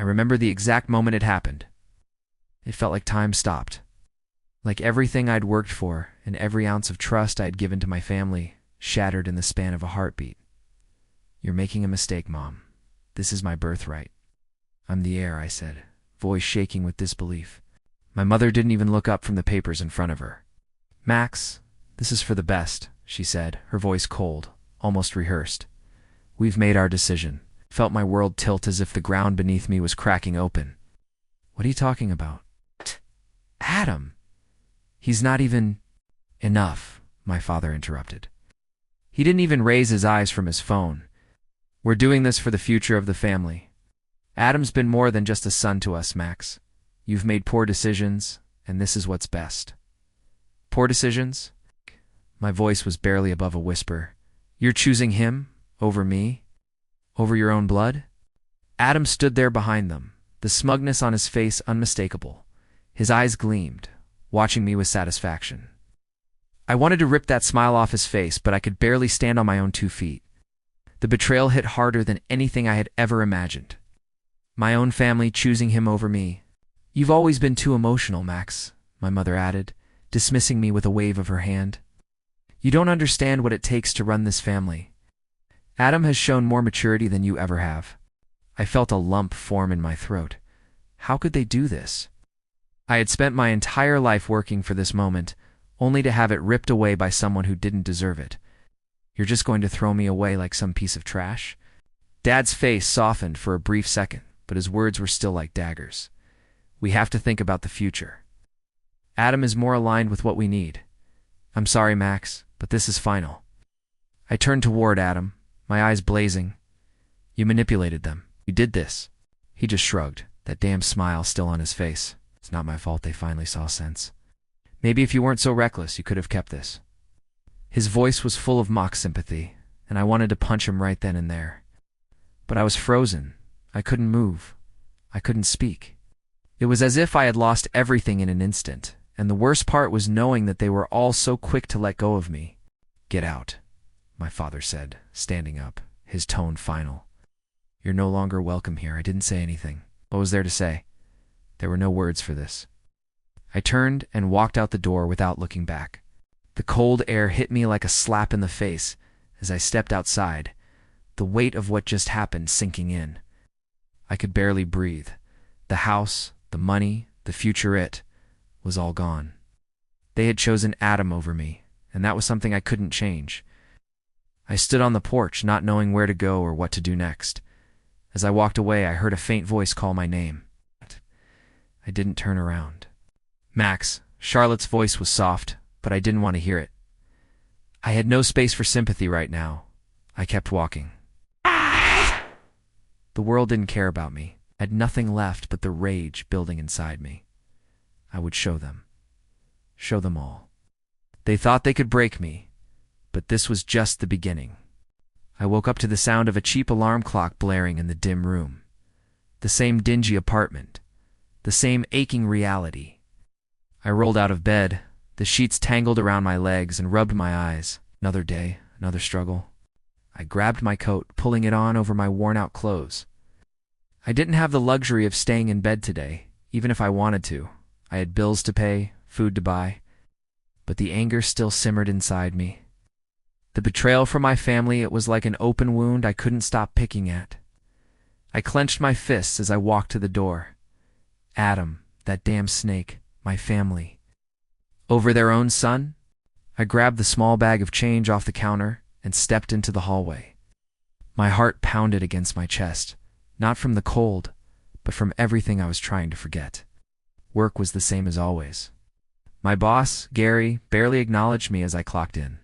I remember the exact moment it happened. It felt like time stopped. Like everything I'd worked for and every ounce of trust I'd given to my family shattered in the span of a heartbeat. "You're making a mistake, Mom. This is my birthright." "I'm the heir," I said, voice shaking with disbelief. My mother didn't even look up from the papers in front of her. "Max, this is for the best," she said, her voice cold, almost rehearsed. "We've made our decision." Felt my world tilt as if the ground beneath me was cracking open. "What are you talking about?" "Adam! He's not even—" "Enough," my father interrupted. He didn't even raise his eyes from his phone. "We're doing this for the future of the family. Adam's been more than just a son to us, Max. You've made poor decisions, and this is what's best." "Poor decisions?" My voice was barely above a whisper. "You're choosing him over me? Over your own blood?" Adam stood there behind them, the smugness on his face unmistakable. His eyes gleamed, watching me with satisfaction. I wanted to rip that smile off his face, but I could barely stand on my own 2 feet. The betrayal hit harder than anything I had ever imagined. My own family choosing him over me. "You've always been too emotional, Max," my mother added, dismissing me with a wave of her hand. "You don't understand what it takes to run this family. Adam has shown more maturity than you ever have." I felt a lump form in my throat. How could they do this? I had spent my entire life working for this moment, only to have it ripped away by someone who didn't deserve it. "You're just going to throw me away like some piece of trash?" Dad's face softened for a brief second, but his words were still like daggers. "We have to think about the future. Adam is more aligned with what we need. I'm sorry, Max, but this is final." I turned toward Adam, my eyes blazing. "You manipulated them. You did this." He just shrugged, that damn smile still on his face. "It's not my fault they finally saw sense. Maybe if you weren't so reckless, you could have kept this." His voice was full of mock sympathy, and I wanted to punch him right then and there. But I was frozen. I couldn't move. I couldn't speak. It was as if I had lost everything in an instant, and the worst part was knowing that they were all so quick to let go of me. "Get out," my father said, standing up, his tone final. "You're no longer welcome here." I didn't say anything. What was there to say? There were no words for this. I turned and walked out the door without looking back. The cold air hit me like a slap in the face as I stepped outside, the weight of what just happened sinking in. I could barely breathe. The house, the money, the future was all gone. They had chosen Adam over me, and that was something I couldn't change. I stood on the porch, not knowing where to go or what to do next. As I walked away, I heard a faint voice call my name. I didn't turn around. "Max." Charlotte's voice was soft, but I didn't want to hear it. I had no space for sympathy right now. I kept walking. The world didn't care about me. I had nothing left but the rage building inside me. I would show them. Show them all. They thought they could break me, but this was just the beginning. I woke up to the sound of a cheap alarm clock blaring in the dim room. The same dingy apartment. The same aching reality. I rolled out of bed, the sheets tangled around my legs, and rubbed my eyes. Another day, another struggle. I grabbed my coat, pulling it on over my worn-out clothes. I didn't have the luxury of staying in bed today, even if I wanted to. I had bills to pay, food to buy. But the anger still simmered inside me. The betrayal from my family, it was like an open wound I couldn't stop picking at. I clenched my fists as I walked to the door. Adam, that damn snake, my family. Over their own son? I grabbed the small bag of change off the counter and stepped into the hallway. My heart pounded against my chest, not from the cold, but from everything I was trying to forget. Work was the same as always. My boss, Gary, barely acknowledged me as I clocked in.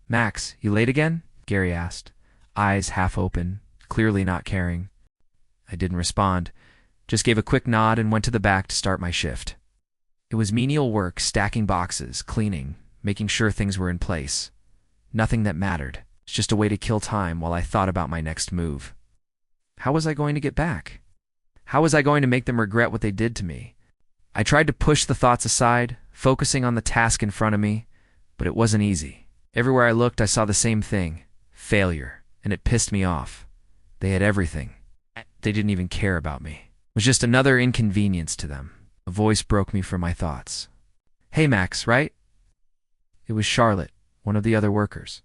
"Max, you late again?" Gary asked, eyes half open, clearly not caring. I didn't respond, just gave a quick nod and went to the back to start my shift. It was menial work, stacking boxes, cleaning, making sure things were in place. Nothing that mattered. It's just a way to kill time while I thought about my next move. How was I going to get back? How was I going to make them regret what they did to me? I tried to push the thoughts aside, focusing on the task in front of me, but it wasn't easy. Everywhere I looked, I saw the same thing: failure, and it pissed me off. They had everything. They didn't even care about me. was just another inconvenience to them. A voice broke me from my thoughts. "Hey, Max, right?" It was Charlotte, one of the other workers.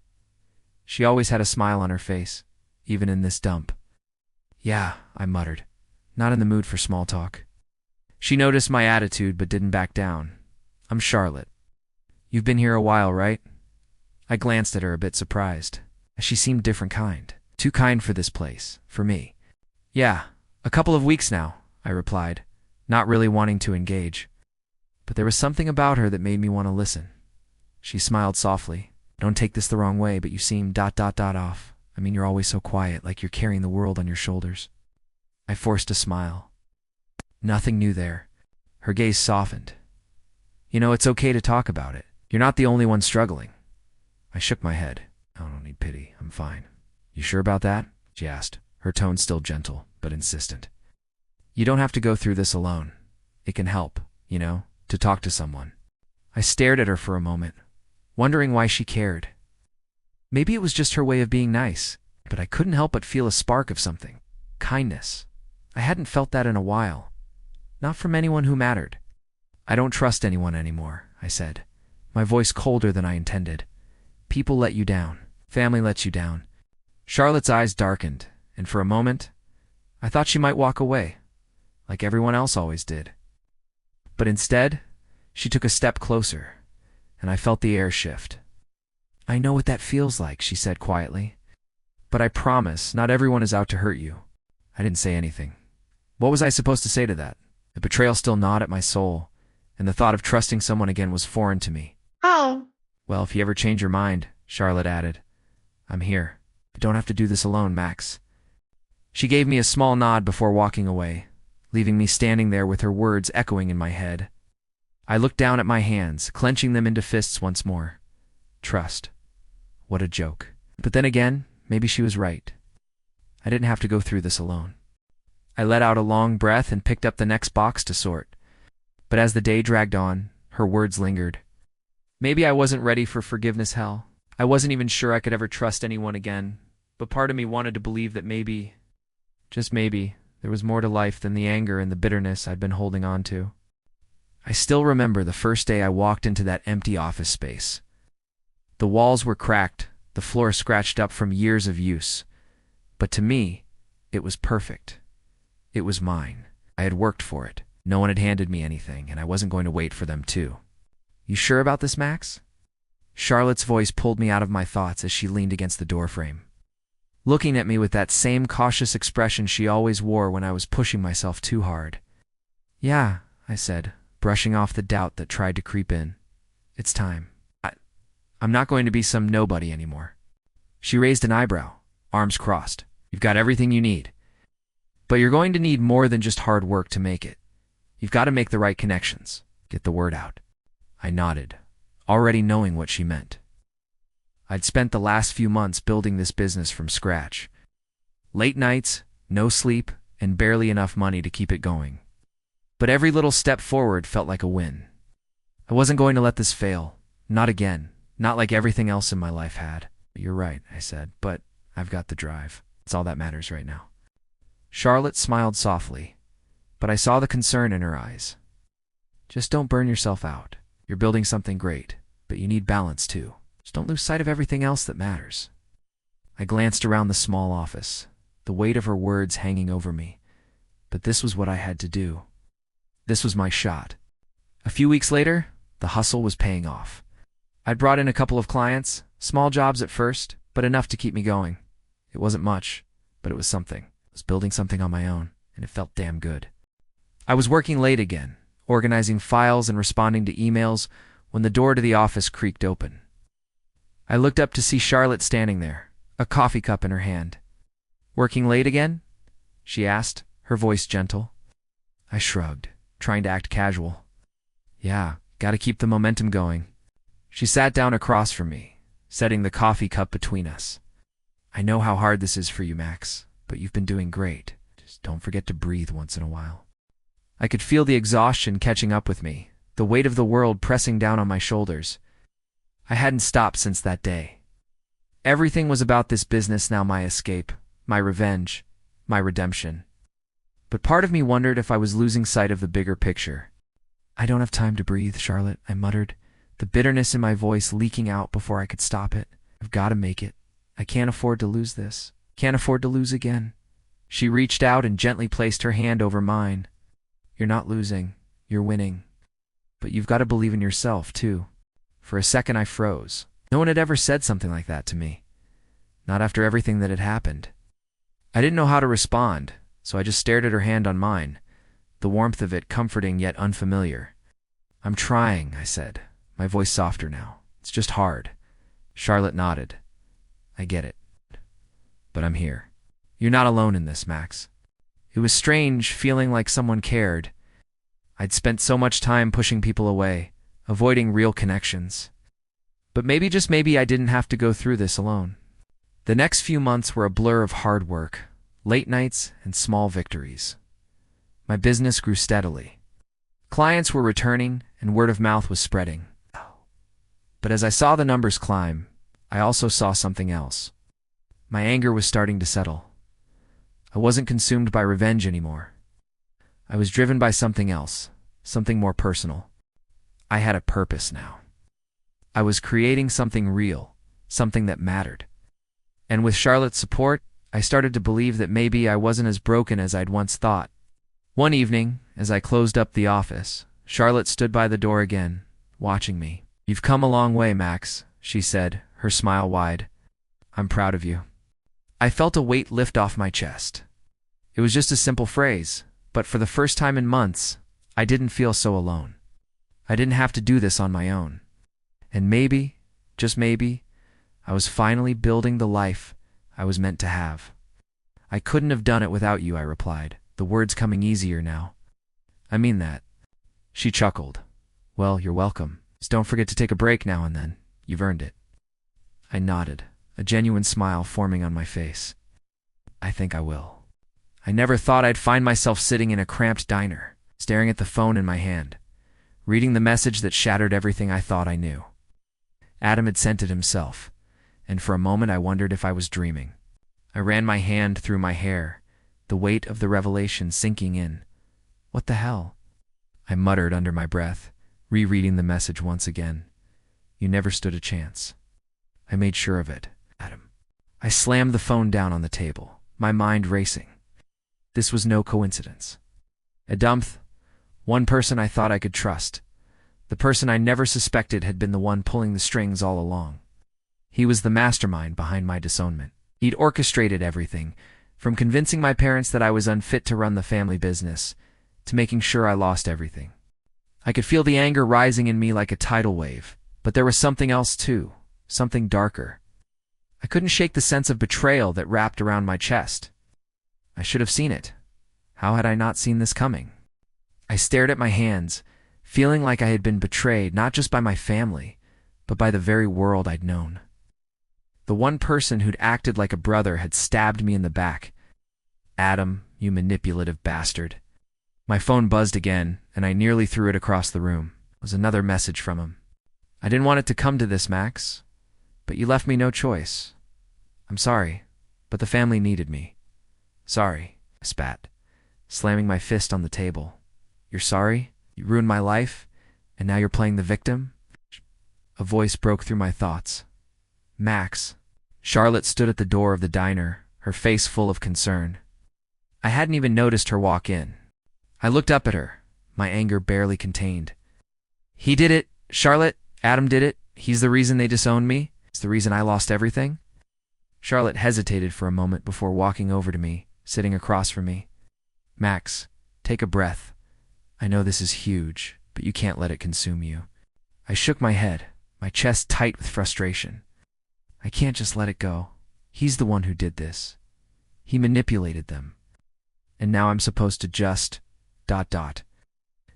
She always had a smile on her face, even in this dump. "Yeah," I muttered, not in the mood for small talk. She noticed my attitude but didn't back down. "I'm Charlotte. You've been here a while, right?" I glanced at her, a bit surprised. She seemed different kind. Too kind for this place, for me. "Yeah, a couple of weeks now," I replied, not really wanting to engage. But there was something about her that made me want to listen. She smiled softly. "Don't take this the wrong way, but you seem ... off. I mean, you're always so quiet, like you're carrying the world on your shoulders." I forced a smile. Nothing new there. Her gaze softened. "You know, it's okay to talk about it. You're not the only one struggling." I shook my head. "I don't need pity. I'm fine." "You sure about that?" she asked, her tone still gentle, but insistent. "You don't have to go through this alone. It can help, to talk to someone." I stared at her for a moment, wondering why she cared. Maybe it was just her way of being nice, but I couldn't help but feel a spark of something. Kindness. I hadn't felt that in a while. Not from anyone who mattered. "I don't trust anyone anymore," I said, my voice colder than I intended. "People let you down. Family lets you down." Charlotte's eyes darkened, and for a moment, I thought she might walk away, like everyone else always did. But instead, she took a step closer, and I felt the air shift. "I know what that feels like," she said quietly. "But I promise, not everyone is out to hurt you." I didn't say anything. What was I supposed to say to that? The betrayal still gnawed at my soul, and the thought of trusting someone again was foreign to me. Oh. "Well, if you ever change your mind," Charlotte added, "I'm here. You don't have to do this alone, Max." She gave me a small nod before walking away, leaving me standing there with her words echoing in my head. I looked down at my hands, clenching them into fists once more. Trust. What a joke. But then again, maybe she was right. I didn't have to go through this alone. I let out a long breath and picked up the next box to sort. But as the day dragged on, her words lingered. Maybe I wasn't ready for forgiveness hell. I wasn't even sure I could ever trust anyone again, but part of me wanted to believe that maybe, just maybe, there was more to life than the anger and the bitterness I'd been holding on to. I still remember the first day I walked into that empty office space. The walls were cracked, the floor scratched up from years of use. But to me, it was perfect. It was mine. I had worked for it. No one had handed me anything, and I wasn't going to wait for them to. "You sure about this, Max?" Charlotte's voice pulled me out of my thoughts as she leaned against the doorframe, looking at me with that same cautious expression she always wore when I was pushing myself too hard. "Yeah," I said, brushing off the doubt that tried to creep in. "It's time. I'm not going to be some nobody anymore." She raised an eyebrow, arms crossed. "You've got everything you need. But you're going to need more than just hard work to make it. You've got to make the right connections. Get the word out." I nodded, already knowing what she meant. I'd spent the last few months building this business from scratch. Late nights, no sleep, and barely enough money to keep it going. But every little step forward felt like a win. I wasn't going to let this fail. Not again. Not like everything else in my life had. "You're right," I said, "but I've got the drive. It's all that matters right now." Charlotte smiled softly, but I saw the concern in her eyes. "Just don't burn yourself out. You're building something great, but you need balance too. Just don't lose sight of everything else that matters." I glanced around the small office, the weight of her words hanging over me. But this was what I had to do. This was my shot. A few weeks later, the hustle was paying off. I'd brought in a couple of clients, small jobs at first, but enough to keep me going. It wasn't much, but it was something. I was building something on my own, and it felt damn good. I was working late again, organizing files and responding to emails, when the door to the office creaked open. I looked up to see Charlotte standing there, a coffee cup in her hand. "Working late again?" she asked, her voice gentle. I shrugged, trying to act casual. "Yeah, gotta keep the momentum going." She sat down across from me, setting the coffee cup between us. "I know how hard this is for you, Max, but you've been doing great. Just don't forget to breathe once in a while." I could feel the exhaustion catching up with me, the weight of the world pressing down on my shoulders. I hadn't stopped since that day. Everything was about this business now, my escape, my revenge, my redemption. But part of me wondered if I was losing sight of the bigger picture. "I don't have time to breathe, Charlotte," I muttered, the bitterness in my voice leaking out before I could stop it. "I've got to make it. I can't afford to lose this. Can't afford to lose again." She reached out and gently placed her hand over mine. "You're not losing. You're winning. But you've got to believe in yourself, too." For a second I froze. No one had ever said something like that to me. Not after everything that had happened. I didn't know how to respond, so I just stared at her hand on mine, the warmth of it comforting yet unfamiliar. "I'm trying," I said, my voice softer now. "It's just hard." Charlotte nodded. "I get it. But I'm here. You're not alone in this, Max." It was strange feeling like someone cared. I'd spent so much time pushing people away, avoiding real connections. But maybe, just maybe, I didn't have to go through this alone. The next few months were a blur of hard work, late nights, and small victories. My business grew steadily. Clients were returning, and word of mouth was spreading. But as I saw the numbers climb, I also saw something else. My anger was starting to settle. I wasn't consumed by revenge anymore. I was driven by something else, something more personal. I had a purpose now. I was creating something real, something that mattered. And with Charlotte's support, I started to believe that maybe I wasn't as broken as I'd once thought. One evening, as I closed up the office, Charlotte stood by the door again, watching me. "You've come a long way, Max," she said, her smile wide. "I'm proud of you." I felt a weight lift off my chest. It was just a simple phrase, but for the first time in months, I didn't feel so alone. I didn't have to do this on my own. And maybe, just maybe, I was finally building the life I was meant to have. "I couldn't have done it without you," I replied, the words coming easier now. "I mean that." She chuckled. "Well, you're welcome. Just don't forget to take a break now and then. You've earned it." I nodded, a genuine smile forming on my face. "I think I will." I never thought I'd find myself sitting in a cramped diner, staring at the phone in my hand, reading the message that shattered everything I thought I knew. Adam had sent it himself, and for a moment I wondered if I was dreaming. I ran my hand through my hair, the weight of the revelation sinking in. "What the hell?" I muttered under my breath, rereading the message once again. "You never stood a chance." I made sure of it, Adam. I slammed the phone down on the table, my mind racing. This was no coincidence. Adamth, one person I thought I could trust. The person I never suspected had been the one pulling the strings all along. He was the mastermind behind my disownment. He'd orchestrated everything, from convincing my parents that I was unfit to run the family business, to making sure I lost everything. I could feel the anger rising in me like a tidal wave, but there was something else too, something darker. I couldn't shake the sense of betrayal that wrapped around my chest. I should have seen it. How had I not seen this coming? I stared at my hands, feeling like I had been betrayed not just by my family, but by the very world I'd known. The one person who'd acted like a brother had stabbed me in the back. "Adam, you manipulative bastard." My phone buzzed again, and I nearly threw it across the room. It was another message from him. "I didn't want it to come to this, Max, but you left me no choice. I'm sorry, but the family needed me." "Sorry," I spat, slamming my fist on the table. "You're sorry? You ruined my life, and now you're playing the victim?" A voice broke through my thoughts. "Max." Charlotte stood at the door of the diner, her face full of concern. I hadn't even noticed her walk in. I looked up at her, my anger barely contained. "He did it, Charlotte. Adam did it. He's the reason they disowned me. It's the reason I lost everything." Charlotte hesitated for a moment before walking over to me, sitting across from me. "Max, take a breath. I know this is huge, but you can't let it consume you." I shook my head, my chest tight with frustration. I can't just let it go. He's the one who did this. He manipulated them. And now I'm supposed to just...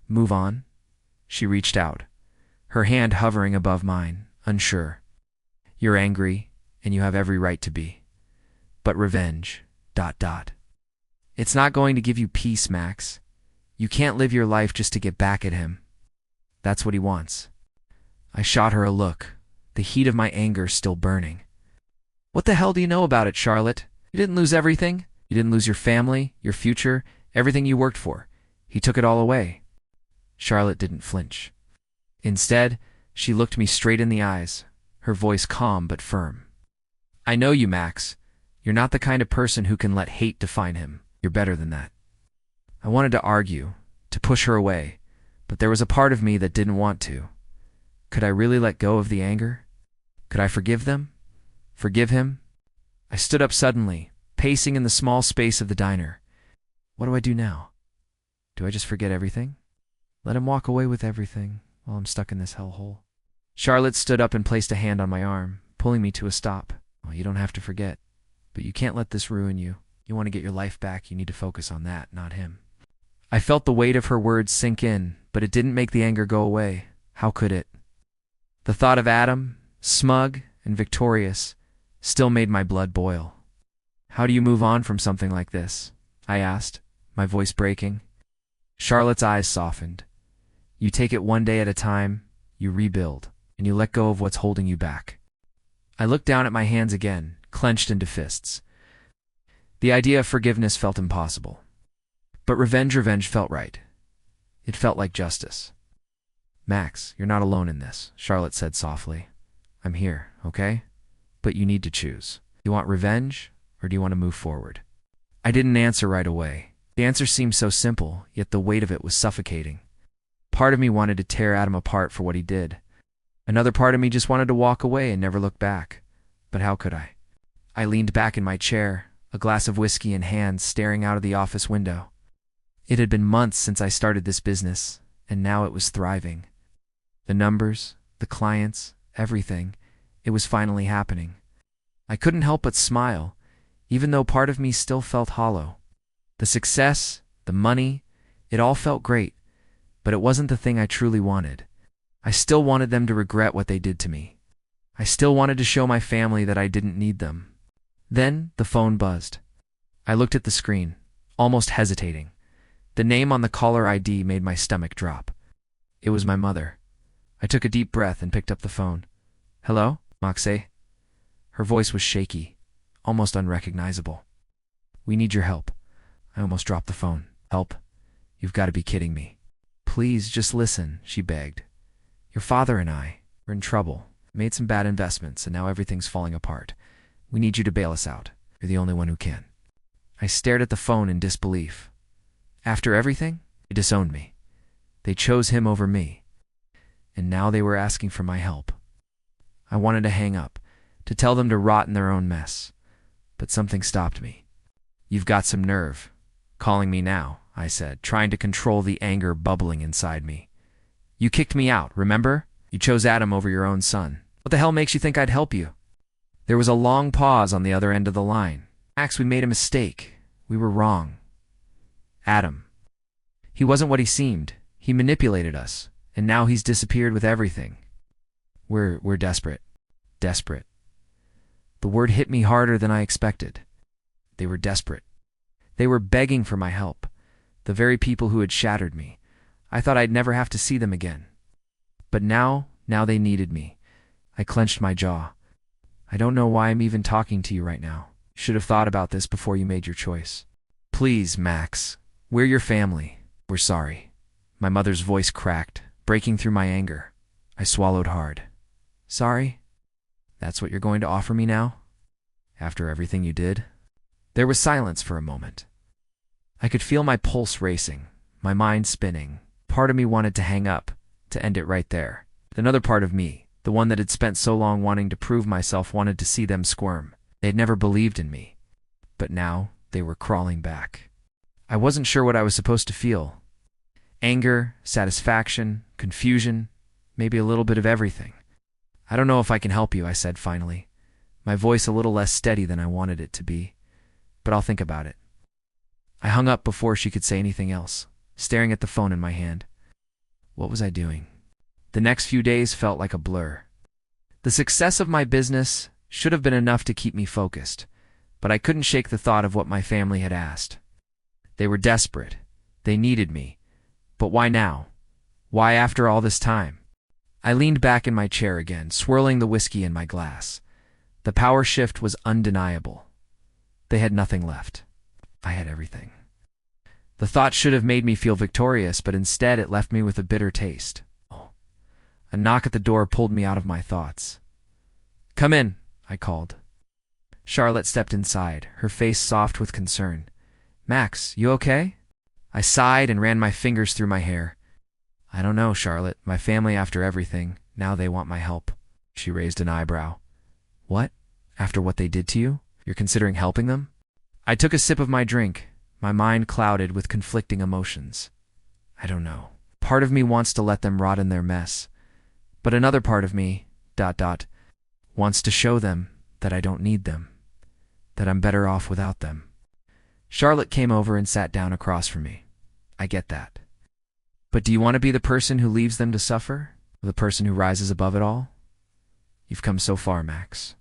Move on? She reached out, her hand hovering above mine, unsure. "You're angry, and you have every right to be. But revenge... It's not going to give you peace, Max. You can't live your life just to get back at him. That's what he wants." I shot her a look, the heat of my anger still burning. "What the hell do you know about it, Charlotte? You didn't lose everything. You didn't lose your family, your future, Everything you worked for. He took it all away." Charlotte didn't flinch. Instead, she looked me straight in the eyes, her voice calm but firm. "I know you, Max. You're not the kind of person who can let hate define him. You're better than that." I wanted to argue, to push her away, but there was a part of me that didn't want to. Could I really let go of the anger? Could I forgive them? Forgive him? I stood up suddenly, pacing in the small space of the diner. What do I do now? Do I just forget everything? Let him walk away with everything while I'm stuck in this hellhole? Charlotte stood up and placed a hand on my arm, pulling me to a stop. "Well, you don't have to forget, but you can't let this ruin you. You want to get your life back, you need to focus on that, not him." I felt the weight of her words sink in, but it didn't make the anger go away. How could it? The thought of Adam, smug and victorious, still made my blood boil. "How do you move on from something like this?" I asked, my voice breaking. Charlotte's eyes softened. "You take it one day at a time, you rebuild, and you let go of what's holding you back." I looked down at my hands again, clenched into fists. The idea of forgiveness felt impossible. But revenge felt right. It felt like justice. "Max, you're not alone in this," Charlotte said softly. "I'm here, okay? But you need to choose. You want revenge, or do you want to move forward?" I didn't answer right away. The answer seemed so simple, yet the weight of it was suffocating. Part of me wanted to tear Adam apart for what he did. Another part of me just wanted to walk away and never look back. But how could I? I leaned back in my chair, a glass of whiskey in hand, staring out of the office window. It had been months since I started this business, and now it was thriving. The numbers, the clients, everything, it was finally happening. I couldn't help but smile, even though part of me still felt hollow. The success, the money, it all felt great, but it wasn't the thing I truly wanted. I still wanted them to regret what they did to me. I still wanted to show my family that I didn't need them. Then the phone buzzed. I looked at the screen, almost hesitating. The name on the caller ID made my stomach drop. It was my mother. I took a deep breath and picked up the phone. "Hello, Moxie?" Her voice was shaky, almost unrecognizable. "We need your help." I almost dropped the phone. "Help? You've got to be kidding me." "Please, just listen," she begged. "Your father and I, we're in trouble. Made some bad investments, and now everything's falling apart. We need you to bail us out. You're the only one who can." I stared at the phone in disbelief. After everything, they disowned me. They chose him over me. And now they were asking for my help. I wanted to hang up, to tell them to rot in their own mess. But something stopped me. "You've got some nerve. Calling me now," I said, trying to control the anger bubbling inside me. "You kicked me out, remember? You chose Adam over your own son. What the hell makes you think I'd help you?" There was a long pause on the other end of the line. "Max, we made a mistake. We were wrong. Adam. He wasn't what he seemed. He manipulated us, and now he's disappeared with everything. We're desperate. Desperate." The word hit me harder than I expected. They were desperate. They were begging for my help. The very people who had shattered me. I thought I'd never have to see them again. But now they needed me. I clenched my jaw. "I don't know why I'm even talking to you right now. You should have thought about this before you made your choice. Please, Max. We're your family. We're sorry." My mother's voice cracked, breaking through my anger. I swallowed hard. "Sorry? That's what you're going to offer me now? After everything you did?" There was silence for a moment. I could feel my pulse racing, my mind spinning. Part of me wanted to hang up, to end it right there. Another part of me, the one that had spent so long wanting to prove myself, wanted to see them squirm. They had never believed in me. But now they were crawling back. I wasn't sure what I was supposed to feel. Anger, satisfaction, confusion, maybe a little bit of everything. "I don't know if I can help you," I said finally, my voice a little less steady than I wanted it to be. "But I'll think about it." I hung up before she could say anything else, staring at the phone in my hand. What was I doing? The next few days felt like a blur. The success of my business should have been enough to keep me focused, but I couldn't shake the thought of what my family had asked. They were desperate. They needed me. But why now? Why after all this time? I leaned back in my chair again, swirling the whiskey in my glass. The power shift was undeniable. They had nothing left. I had everything. The thought should have made me feel victorious, but instead it left me with a bitter taste. A knock at the door pulled me out of my thoughts. "Come in," I called. Charlotte stepped inside, her face soft with concern. "Max, you okay?" I sighed and ran my fingers through my hair. "I don't know, Charlotte. My family after everything. Now they want my help." She raised an eyebrow. "What? After what they did to you? You're considering helping them?" I took a sip of my drink, my mind clouded with conflicting emotions. I don't know. Part of me wants to let them rot in their mess. But another part of me, wants to show them that I don't need them, that I'm better off without them. Charlotte came over and sat down across from me. I get that. But do you want to be the person who leaves them to suffer, or the person who rises above it all? You've come so far, Max.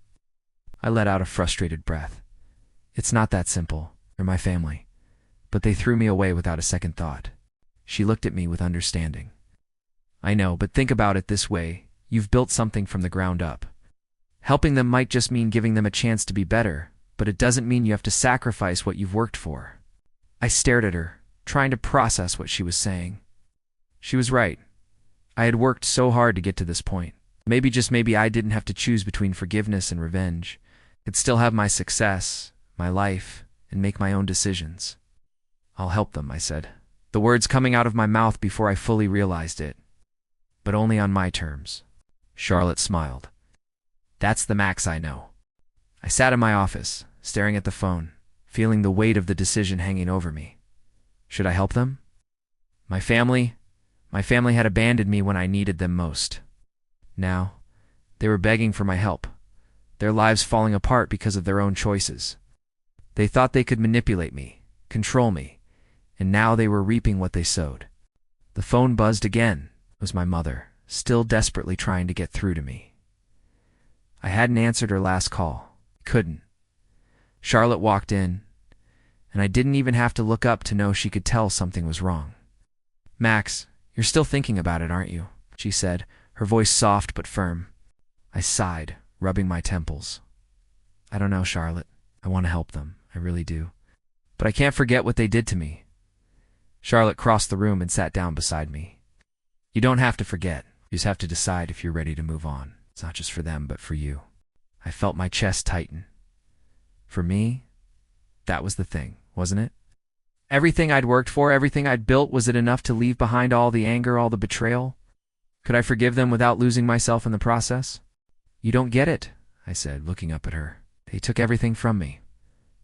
I let out a frustrated breath. It's not that simple. They're my family. But they threw me away without a second thought. She looked at me with understanding. I know, but think about it this way. You've built something from the ground up. Helping them might just mean giving them a chance to be better, but it doesn't mean you have to sacrifice what you've worked for. I stared at her, trying to process what she was saying. She was right. I had worked so hard to get to this point. Maybe, just maybe, I didn't have to choose between forgiveness and revenge. I could still have my success, my life, and make my own decisions. I'll help them, I said, the words coming out of my mouth before I fully realized it. But only on my terms. Charlotte smiled. That's the Max I know. I sat in my office, staring at the phone, feeling the weight of the decision hanging over me. Should I help them? My family had abandoned me when I needed them most. Now, they were begging for my help, their lives falling apart because of their own choices. They thought they could manipulate me, control me, and now they were reaping what they sowed. The phone buzzed again. It was my mother, still desperately trying to get through to me. I hadn't answered her last call. Couldn't. Charlotte walked in, and I didn't even have to look up to know she could tell something was wrong. "Max, you're still thinking about it, aren't you?" she said, her voice soft but firm. I sighed, rubbing my temples. "I don't know, Charlotte. I want to help them. I really do. But I can't forget what they did to me." Charlotte crossed the room and sat down beside me. "You don't have to forget. You just have to decide if you're ready to move on. It's not just for them, but for you." I felt my chest tighten. For me, that was the thing, wasn't it? Everything I'd worked for, everything I'd built, was it enough to leave behind all the anger, all the betrayal? Could I forgive them without losing myself in the process? "You don't get it," I said, looking up at her. "They took everything from me.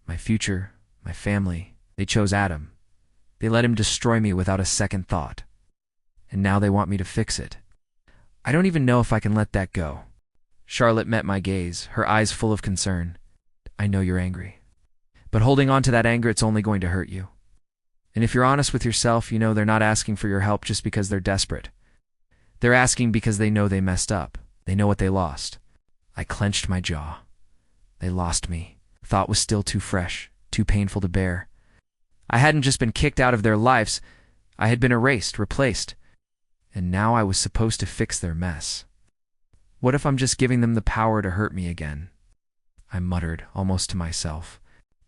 My future, my family. They chose Adam. They let him destroy me without a second thought. And now they want me to fix it. I don't even know if I can let that go." Charlotte met my gaze, her eyes full of concern. "I know you're angry. But holding on to that anger, it's only going to hurt you. And if you're honest with yourself, you know they're not asking for your help just because they're desperate. They're asking because they know they messed up. They know what they lost." I clenched my jaw. They lost me. The thought was still too fresh, too painful to bear. I hadn't just been kicked out of their lives. I had been erased, replaced. And now I was supposed to fix their mess. What if I'm just giving them the power to hurt me again? I muttered, almost to myself.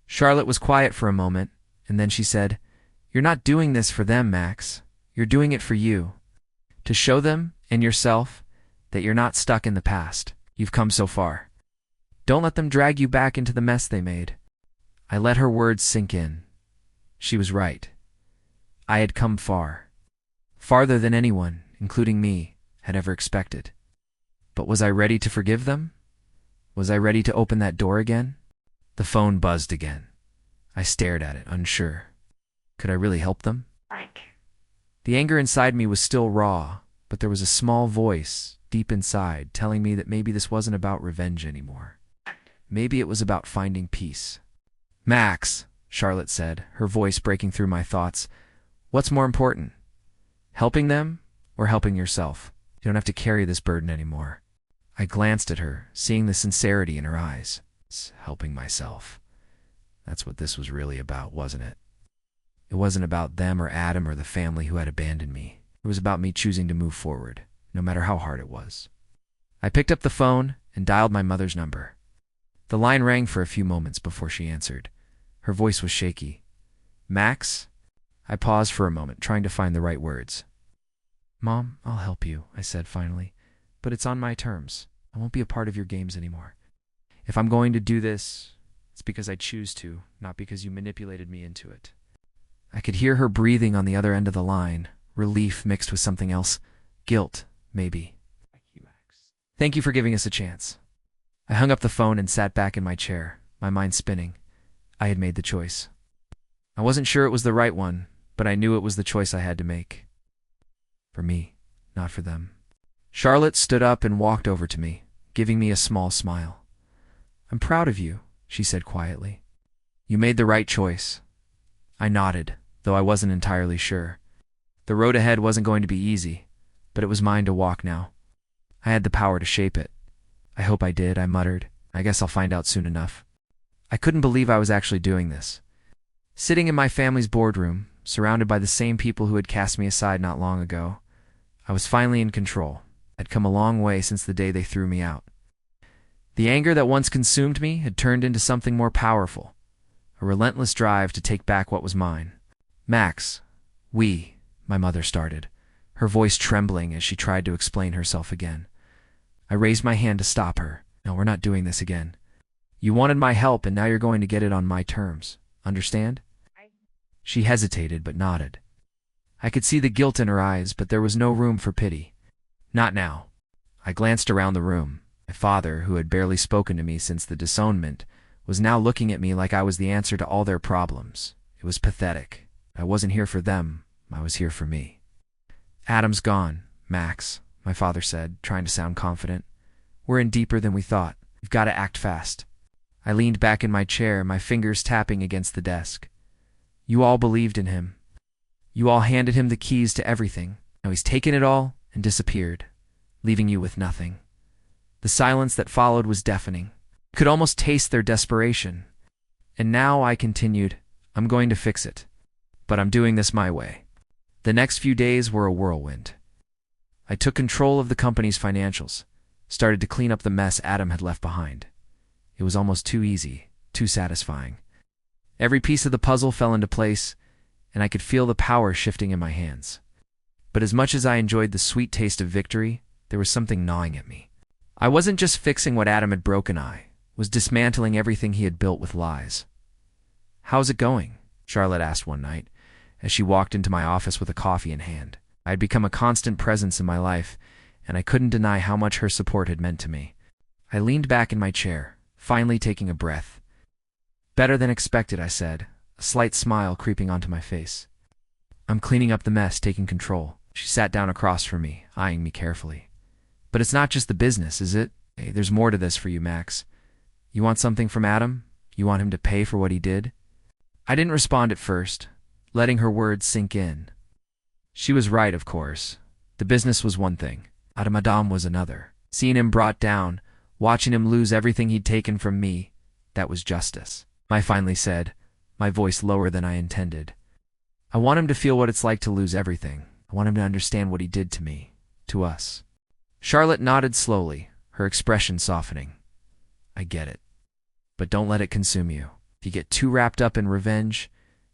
Charlotte was quiet for a moment, and then she said, "You're not doing this for them, Max. You're doing it for you. To show them, and yourself, that you're not stuck in the past. You've come so far. Don't let them drag you back into the mess they made." I let her words sink in. She was right. I had come far. Farther than anyone, including me, had ever expected. But was I ready to forgive them? Was I ready to open that door again? The phone buzzed again. I stared at it, unsure. Could I really help them? The anger inside me was still raw, but there was a small voice, deep inside, telling me that maybe this wasn't about revenge anymore. Maybe it was about finding peace. "Max," Charlotte said, her voice breaking through my thoughts, "what's more important? Helping them or helping yourself? You don't have to carry this burden anymore." I glanced at her, seeing the sincerity in her eyes. Helping myself. That's what this was really about, wasn't it? It wasn't about them or Adam or the family who had abandoned me. It was about me choosing to move forward, no matter how hard it was. I picked up the phone and dialed my mother's number. The line rang for a few moments before she answered. Her voice was shaky. "Max?" I paused for a moment, trying to find the right words. "Mom, I'll help you," I said finally. "But it's on my terms. I won't be a part of your games anymore. If I'm going to do this, it's because I choose to, not because you manipulated me into it." I could hear her breathing on the other end of the line, relief mixed with something else. Guilt, maybe. "Thank you for giving us a chance." I hung up the phone and sat back in my chair, my mind spinning. I had made the choice. I wasn't sure it was the right one, but I knew it was the choice I had to make. For me, not for them. Charlotte stood up and walked over to me, giving me a small smile. "I'm proud of you," she said quietly. "You made the right choice." I nodded, though I wasn't entirely sure. The road ahead wasn't going to be easy, but it was mine to walk now. I had the power to shape it. "I hope I did," I muttered. "I guess I'll find out soon enough." I couldn't believe I was actually doing this. Sitting in my family's boardroom, surrounded by the same people who had cast me aside not long ago, I was finally in control. I'd come a long way since the day they threw me out. The anger that once consumed me had turned into something more powerful, a relentless drive to take back what was mine. "Max, my mother started, her voice trembling as she tried to explain herself again. I raised my hand to stop her. "No, we're not doing this again. You wanted my help, and now you're going to get it on my terms. Understand?" She hesitated, but nodded. I could see the guilt in her eyes, but there was no room for pity. Not now. I glanced around the room. My father, who had barely spoken to me since the disownment, was now looking at me like I was the answer to all their problems. It was pathetic. I wasn't here for them. I was here for me. "Adam's gone, Max," my father said, trying to sound confident. "We're in deeper than we thought. We've got to act fast." I leaned back in my chair, my fingers tapping against the desk. "You all believed in him. You all handed him the keys to everything. Now he's taken it all and disappeared, leaving you with nothing." The silence that followed was deafening. I could almost taste their desperation. "And now," I continued, "I'm going to fix it. But I'm doing this my way." The next few days were a whirlwind. I took control of the company's financials, started to clean up the mess Adam had left behind. It was almost too easy, too satisfying. Every piece of the puzzle fell into place, and I could feel the power shifting in my hands. But as much as I enjoyed the sweet taste of victory, there was something gnawing at me. I wasn't just fixing what Adam had broken, I was dismantling everything he had built with lies. "How's it going?" Charlotte asked one night, as she walked into my office with a coffee in hand. I had become a constant presence in my life, and I couldn't deny how much her support had meant to me. I leaned back in my chair, finally taking a breath. "Better than expected," I said, a slight smile creeping onto my face. "I'm cleaning up the mess, taking control." She sat down across from me, eyeing me carefully. "But it's not just the business, is it? Hey, there's more to this for you, Max. You want something from Adam? You want him to pay for what he did?" I didn't respond at first, letting her words sink in. She was right, of course. The business was one thing. Adam was another. Seeing him brought down, watching him lose everything he'd taken from me, that was justice. I finally said, my voice lower than I intended. "I want him to feel what it's like to lose everything. I want him to understand what he did to me, to us." Charlotte nodded slowly, her expression softening. "I get it. But don't let it consume you. If you get too wrapped up in revenge,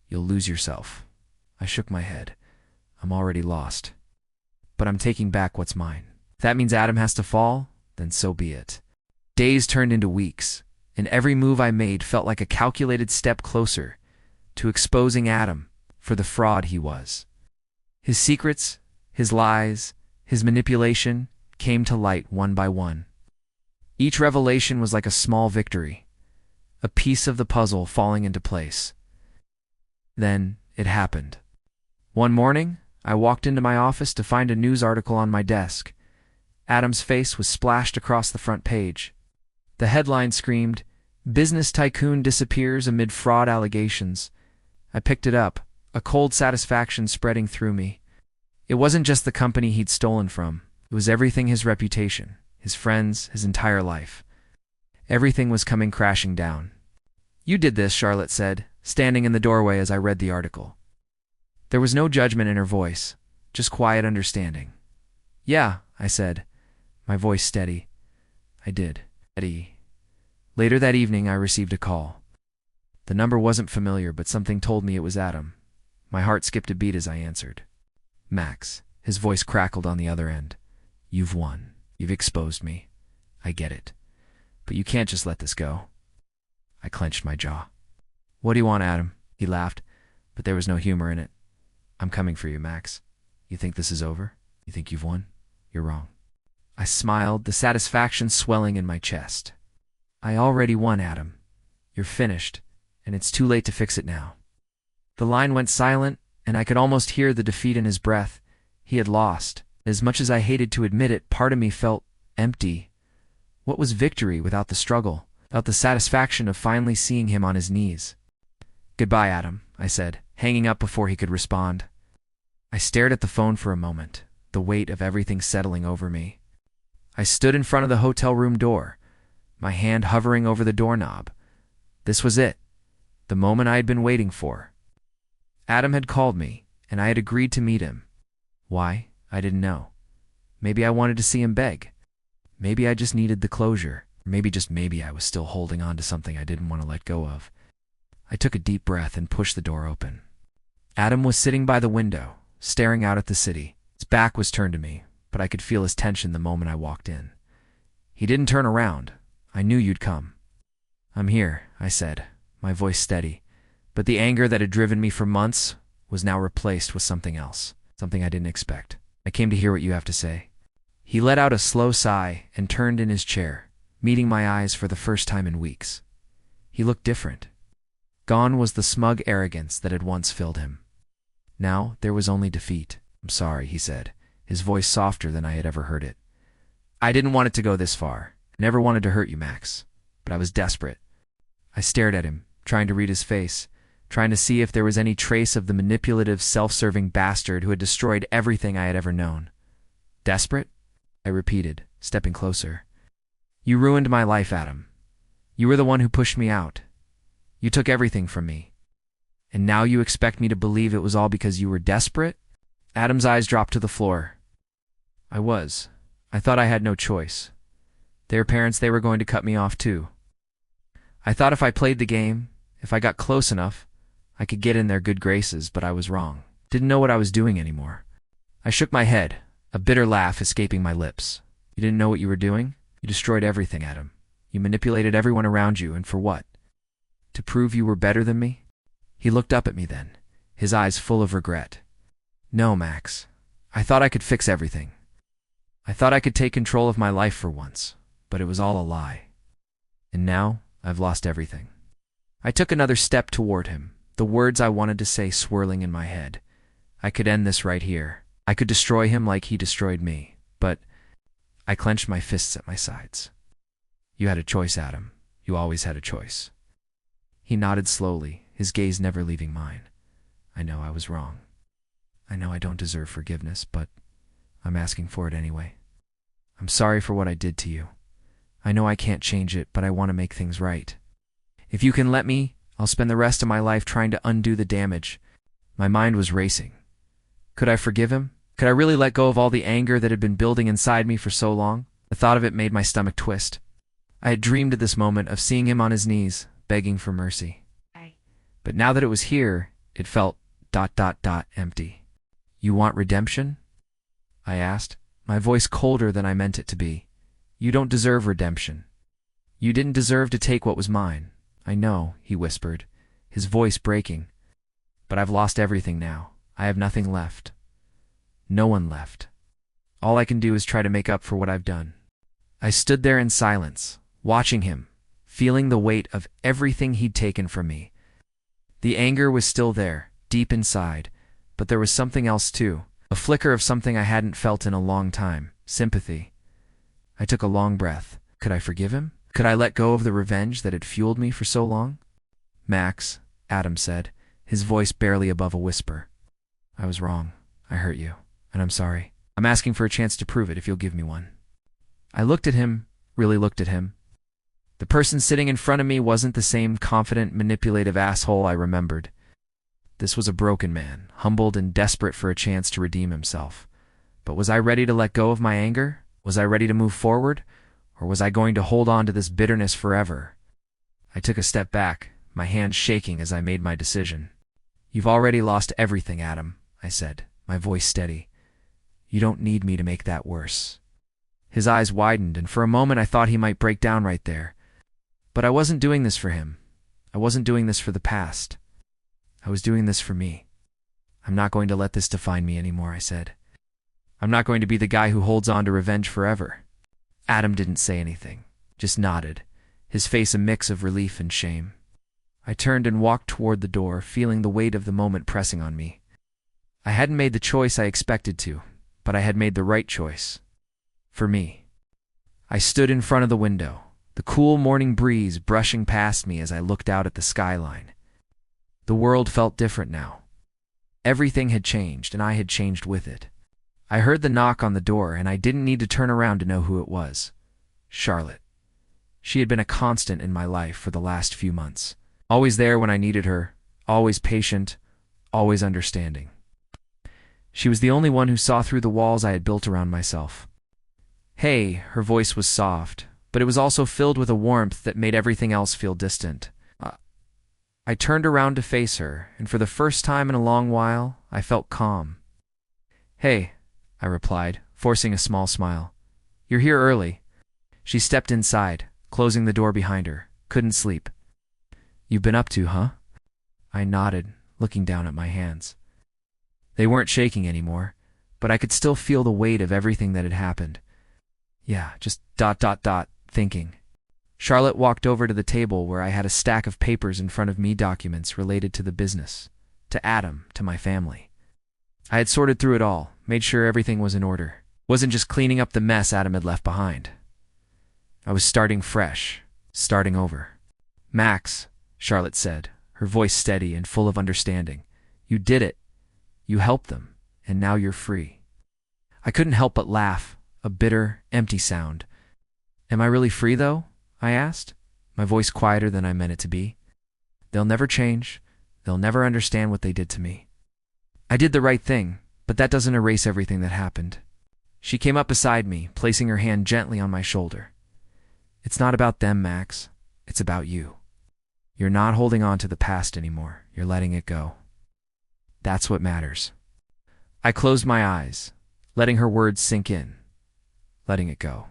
you'll lose yourself." I shook my head. "I'm already lost. But I'm taking back what's mine. If that means Adam has to fall, then so be it." Days turned into weeks, and every move I made felt like a calculated step closer to exposing Adam for the fraud he was. His secrets, his lies, his manipulation came to light one by one. Each revelation was like a small victory, a piece of the puzzle falling into place. Then it happened. One morning, I walked into my office to find a news article on my desk. Adam's face was splashed across the front page. The headline screamed, "Business Tycoon Disappears Amid Fraud Allegations." I picked it up, a cold satisfaction spreading through me. It wasn't just the company he'd stolen from. It was everything: his reputation, his friends, his entire life. Everything was coming crashing down. "You did this," Charlotte said, standing in the doorway as I read the article. There was no judgment in her voice, just quiet understanding. "Yeah," I said, my voice steady. "I did." Eddie. Later that evening, I received a call. The number wasn't familiar, but something told me it was Adam. My heart skipped a beat as I answered. Max, his voice crackled on the other end. You've won. You've exposed me. I get it. But you can't just let this go. I clenched my jaw. What do you want, Adam? He laughed, but there was no humor in it. I'm coming for you, Max. You think this is over? You think you've won? You're wrong. I smiled, the satisfaction swelling in my chest. I already won, Adam. You're finished, and it's too late to fix it now. The line went silent, and I could almost hear the defeat in his breath. He had lost. As much as I hated to admit it, part of me felt empty. What was victory without the struggle, without the satisfaction of finally seeing him on his knees? Goodbye, Adam, I said, hanging up before he could respond. I stared at the phone for a moment, the weight of everything settling over me. I stood in front of the hotel room door, my hand hovering over the doorknob. This was it, the moment I had been waiting for. Adam had called me, and I had agreed to meet him. Why? I didn't know. Maybe I wanted to see him beg. Maybe I just needed the closure. Maybe I was still holding on to something I didn't want to let go of. I took a deep breath and pushed the door open. Adam was sitting by the window, staring out at the city. His back was turned to me, but I could feel his tension the moment I walked in. He didn't turn around. I knew you'd come. I'm here, I said, my voice steady, but the anger that had driven me for months was now replaced with something else, something I didn't expect. I came to hear what you have to say. He let out a slow sigh and turned in his chair, meeting my eyes for the first time in weeks. He looked different. Gone was the smug arrogance that had once filled him. Now there was only defeat. I'm sorry, he said, his voice softer than I had ever heard it. I didn't want it to go this far. I never wanted to hurt you, Max, but I was desperate. I stared at him, trying to read his face, trying to see if there was any trace of the manipulative, self-serving bastard who had destroyed everything I had ever known. Desperate? I repeated, stepping closer. You ruined my life, Adam. You were the one who pushed me out. You took everything from me. And now you expect me to believe it was all because you were desperate? Adam's eyes dropped to the floor. I was. I thought I had no choice. Their parents, they were going to cut me off too. I thought if I played the game, if I got close enough, I could get in their good graces, but I was wrong. Didn't know what I was doing anymore. I shook my head, a bitter laugh escaping my lips. You didn't know what you were doing? You destroyed everything, Adam. You manipulated everyone around you, and for what? To prove you were better than me? He looked up at me then, his eyes full of regret. No, Max. I thought I could fix everything. I thought I could take control of my life for once, but it was all a lie. And now, I've lost everything. I took another step toward him, the words I wanted to say swirling in my head. I could end this right here. I could destroy him like he destroyed me, but I clenched my fists at my sides. You had a choice, Adam. You always had a choice. He nodded slowly, his gaze never leaving mine. I know I was wrong. I know I don't deserve forgiveness, but I'm asking for it anyway. I'm sorry for what I did to you. I know I can't change it, but I want to make things right. If you can let me, I'll spend the rest of my life trying to undo the damage. My mind was racing. Could I forgive him? Could I really let go of all the anger that had been building inside me for so long? The thought of it made my stomach twist. I had dreamed of this moment of seeing him on his knees, begging for mercy. But now that it was here, it felt ... empty. You want redemption? I asked, my voice colder than I meant it to be. You don't deserve redemption. You didn't deserve to take what was mine. I know, he whispered, his voice breaking. But I've lost everything now. I have nothing left. No one left. All I can do is try to make up for what I've done. I stood there in silence, watching him, feeling the weight of everything he'd taken from me. The anger was still there, deep inside, but there was something else too, a flicker of something I hadn't felt in a long time, sympathy. I took a long breath. Could I forgive him? Could I let go of the revenge that had fueled me for so long? Max, Adam said, his voice barely above a whisper. I was wrong. I hurt you, and I'm sorry. I'm asking for a chance to prove it if you'll give me one. I looked at him, really looked at him. The person sitting in front of me wasn't the same confident, manipulative asshole I remembered. This was a broken man, humbled and desperate for a chance to redeem himself. But was I ready to let go of my anger? Was I ready to move forward? Or was I going to hold on to this bitterness forever? I took a step back, my hand shaking as I made my decision. "You've already lost everything, Adam," I said, my voice steady. "You don't need me to make that worse." His eyes widened, and for a moment I thought he might break down right there. But I wasn't doing this for him. I wasn't doing this for the past. I was doing this for me. "I'm not going to let this define me anymore," I said. "I'm not going to be the guy who holds on to revenge forever." Adam didn't say anything, just nodded, his face a mix of relief and shame. I turned and walked toward the door, feeling the weight of the moment pressing on me. I hadn't made the choice I expected to, but I had made the right choice. For me. I stood in front of the window, the cool morning breeze brushing past me as I looked out at the skyline. The world felt different now. Everything had changed, and I had changed with it. I heard the knock on the door, and I didn't need to turn around to know who it was. Charlotte. She had been a constant in my life for the last few months. Always there when I needed her, always patient, always understanding. She was the only one who saw through the walls I had built around myself. "Hey," her voice was soft, but it was also filled with a warmth that made everything else feel distant. I turned around to face her, and for the first time in a long while, I felt calm. "Hey," I replied, forcing a small smile. "You're here early." She stepped inside, closing the door behind her. "Couldn't sleep." "You've been up to, huh?" I nodded, looking down at my hands. They weren't shaking anymore, but I could still feel the weight of everything that had happened. "Yeah, just ... thinking." Charlotte walked over to the table where I had a stack of papers in front of me, documents related to the business, to Adam, to my family. I had sorted through it all, made sure everything was in order. Wasn't just cleaning up the mess Adam had left behind. I was starting fresh, starting over. "Max," Charlotte said, her voice steady and full of understanding. "You did it. You helped them, and now you're free." I couldn't help but laugh, a bitter, empty sound. "Am I really free, though?" I asked, my voice quieter than I meant it to be. "They'll never change. They'll never understand what they did to me. I did the right thing, but that doesn't erase everything that happened." She came up beside me, placing her hand gently on my shoulder. "It's not about them, Max. It's about you. You're not holding on to the past anymore. You're letting it go. That's what matters." I closed my eyes, letting her words sink in. Letting it go.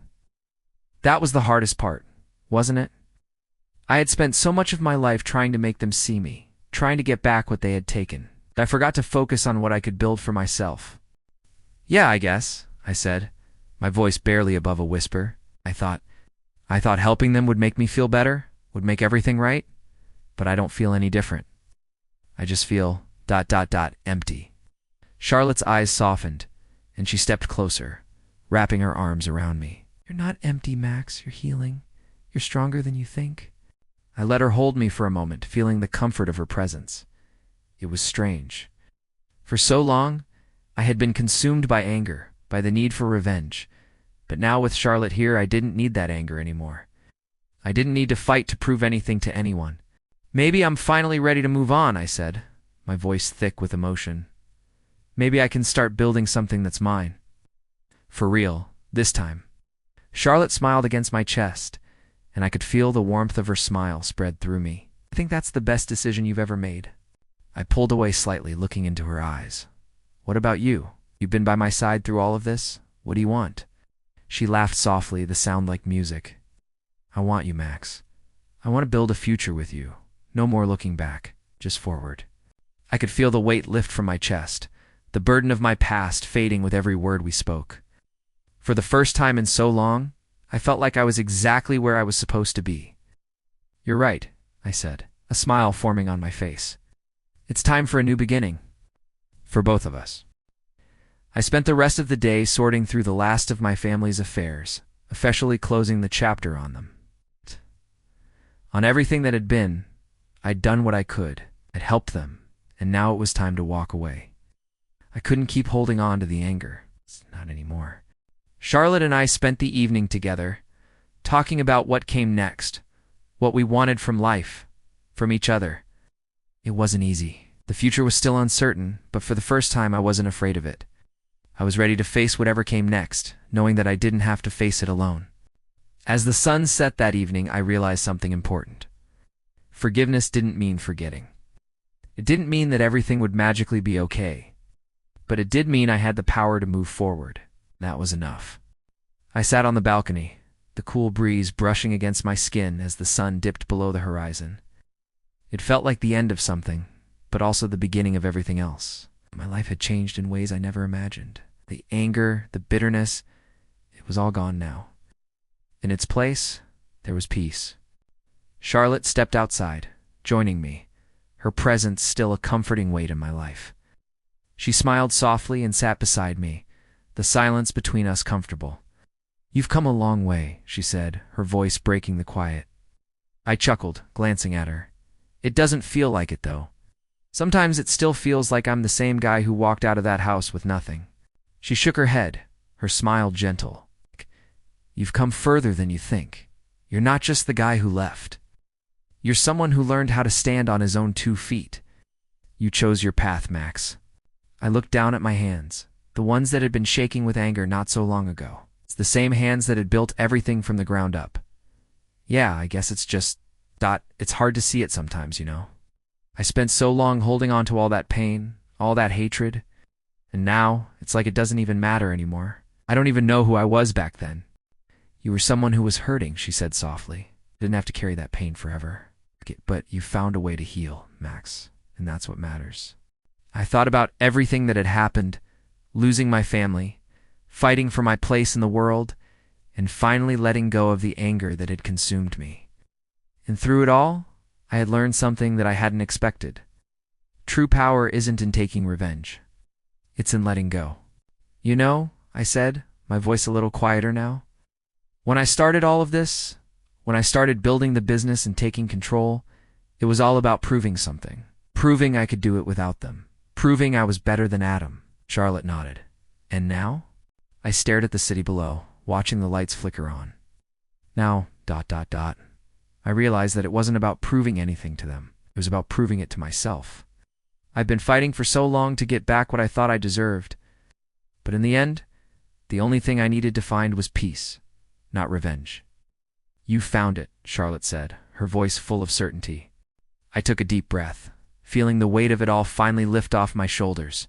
That was the hardest part, wasn't it? I had spent so much of my life trying to make them see me, trying to get back what they had taken, that I forgot to focus on what I could build for myself. "Yeah, I guess," I said, my voice barely above a whisper. I thought helping them would make me feel better, would make everything right, but I don't feel any different. I just feel ... empty. Charlotte's eyes softened, and she stepped closer, wrapping her arms around me. "You're not empty, Max. You're healing. You're stronger than you think." I let her hold me for a moment, feeling the comfort of her presence. It was strange. For so long, I had been consumed by anger, by the need for revenge. But now with Charlotte here, I didn't need that anger anymore. I didn't need to fight to prove anything to anyone. "Maybe I'm finally ready to move on," I said, my voice thick with emotion. "Maybe I can start building something that's mine. For real, this time." Charlotte smiled against my chest, and I could feel the warmth of her smile spread through me. "I think that's the best decision you've ever made." I pulled away slightly, looking into her eyes. "What about you? You've been by my side through all of this. What do you want?" She laughed softly, the sound like music. "I want you, Max. I want to build a future with you. No more looking back, just forward." I could feel the weight lift from my chest, the burden of my past fading with every word we spoke. For the first time in so long, I felt like I was exactly where I was supposed to be. "You're right," I said, a smile forming on my face. "It's time for a new beginning. For both of us." I spent the rest of the day sorting through the last of my family's affairs, officially closing the chapter on them. On everything that had been, I'd done what I could, I'd helped them, and now it was time to walk away. I couldn't keep holding on to the anger. Not anymore. Charlotte and I spent the evening together, talking about what came next, what we wanted from life, from each other. It wasn't easy. The future was still uncertain, but for the first time I wasn't afraid of it. I was ready to face whatever came next, knowing that I didn't have to face it alone. As the sun set that evening, I realized something important. Forgiveness didn't mean forgetting. It didn't mean that everything would magically be okay, but it did mean I had the power to move forward. That was enough. I sat on the balcony, the cool breeze brushing against my skin as the sun dipped below the horizon. It felt like the end of something, but also the beginning of everything else. My life had changed in ways I never imagined. The anger, the bitterness, it was all gone now. In its place, there was peace. Charlotte stepped outside, joining me, her presence still a comforting weight in my life. She smiled softly and sat beside me, the silence between us comfortable. "You've come a long way," she said, her voice breaking the quiet. I chuckled, glancing at her. "It doesn't feel like it, though. Sometimes it still feels like I'm the same guy who walked out of that house with nothing." She shook her head, her smile gentle. "You've come further than you think. You're not just the guy who left. You're someone who learned how to stand on his own 2 feet. You chose your path, Max." I looked down at my hands, the ones that had been shaking with anger not so long ago. It's the same hands that had built everything from the ground up. Yeah, I guess it's just... it's hard to see it sometimes, you know. I spent so long holding on to all that pain, all that hatred, and now it's like it doesn't even matter anymore. I don't even know who I was back then. "You were someone who was hurting," she said softly. "You didn't have to carry that pain forever. But you found a way to heal, Max, and that's what matters." I thought about everything that had happened, losing my family, fighting for my place in the world, and finally letting go of the anger that had consumed me. And through it all, I had learned something that I hadn't expected. True power isn't in taking revenge. It's in letting go. "You know," I said, my voice a little quieter now, "when I started all of this, when I started building the business and taking control, it was all about proving something. Proving I could do it without them. Proving I was better than Adam." Charlotte nodded. "And now?" I stared at the city below, watching the lights flicker on. Now, ... I realized that it wasn't about proving anything to them. It was about proving it to myself. I'd been fighting for so long to get back what I thought I deserved. But in the end, the only thing I needed to find was peace, not revenge. "You found it," Charlotte said, her voice full of certainty. I took a deep breath, feeling the weight of it all finally lift off my shoulders.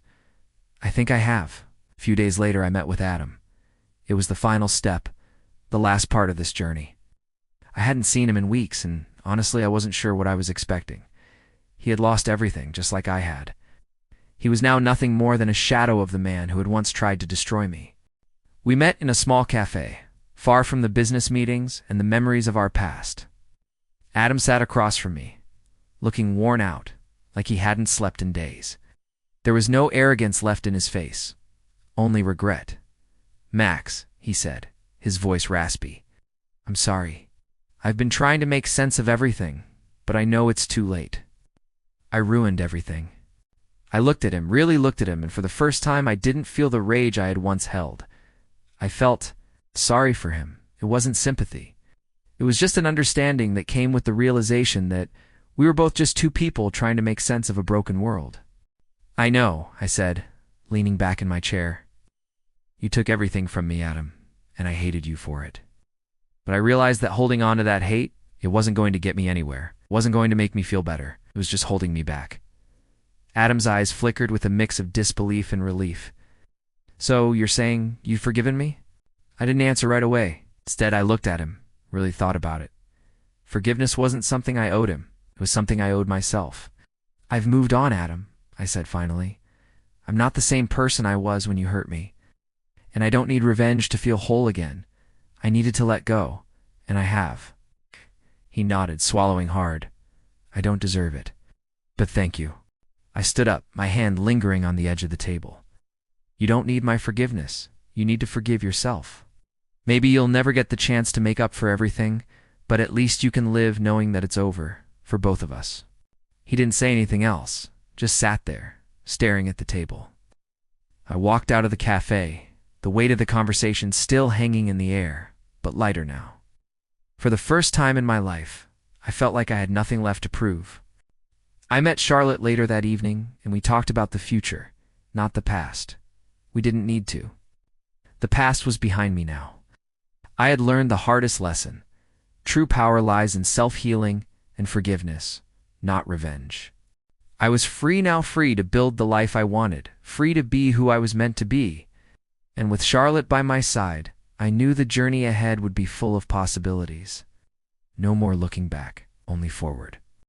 "I think I have." A few days later, I met with Adam. It was the final step, the last part of this journey. I hadn't seen him in weeks, and honestly, I wasn't sure what I was expecting. He had lost everything, just like I had. He was now nothing more than a shadow of the man who had once tried to destroy me. We met in a small cafe, far from the business meetings and the memories of our past. Adam sat across from me, looking worn out, like he hadn't slept in days. There was no arrogance left in his face, only regret. "Max," he said, his voice raspy, "I'm sorry. I've been trying to make sense of everything, but I know it's too late. I ruined everything." I looked at him, really looked at him, and for the first time I didn't feel the rage I had once held. I felt sorry for him. It wasn't sympathy. It was just an understanding that came with the realization that we were both just 2 people trying to make sense of a broken world. "I know," I said, leaning back in my chair. "You took everything from me, Adam, and I hated you for it. But I realized that holding on to that hate, it wasn't going to get me anywhere. It wasn't going to make me feel better. It was just holding me back." Adam's eyes flickered with a mix of disbelief and relief. "So you're saying you've forgiven me?" I didn't answer right away. Instead, I looked at him, really thought about it. Forgiveness wasn't something I owed him. It was something I owed myself. "I've moved on, Adam," I said finally. "I'm not the same person I was when you hurt me. And I don't need revenge to feel whole again. I needed to let go, and I have." He nodded, swallowing hard. "I don't deserve it. But thank you." I stood up, my hand lingering on the edge of the table. "You don't need my forgiveness. You need to forgive yourself. Maybe you'll never get the chance to make up for everything, but at least you can live knowing that it's over, for both of us." He didn't say anything else, just sat there, staring at the table. I walked out of the cafe, the weight of the conversation still hanging in the air, but lighter now. For the first time in my life, I felt like I had nothing left to prove. I met Charlotte later that evening, and we talked about the future, not the past. We didn't need to. The past was behind me now. I had learned the hardest lesson. True power lies in self-healing and forgiveness, not revenge. I was free now, free to build the life I wanted, free to be who I was meant to be. And with Charlotte by my side, I knew the journey ahead would be full of possibilities. No more looking back, only forward.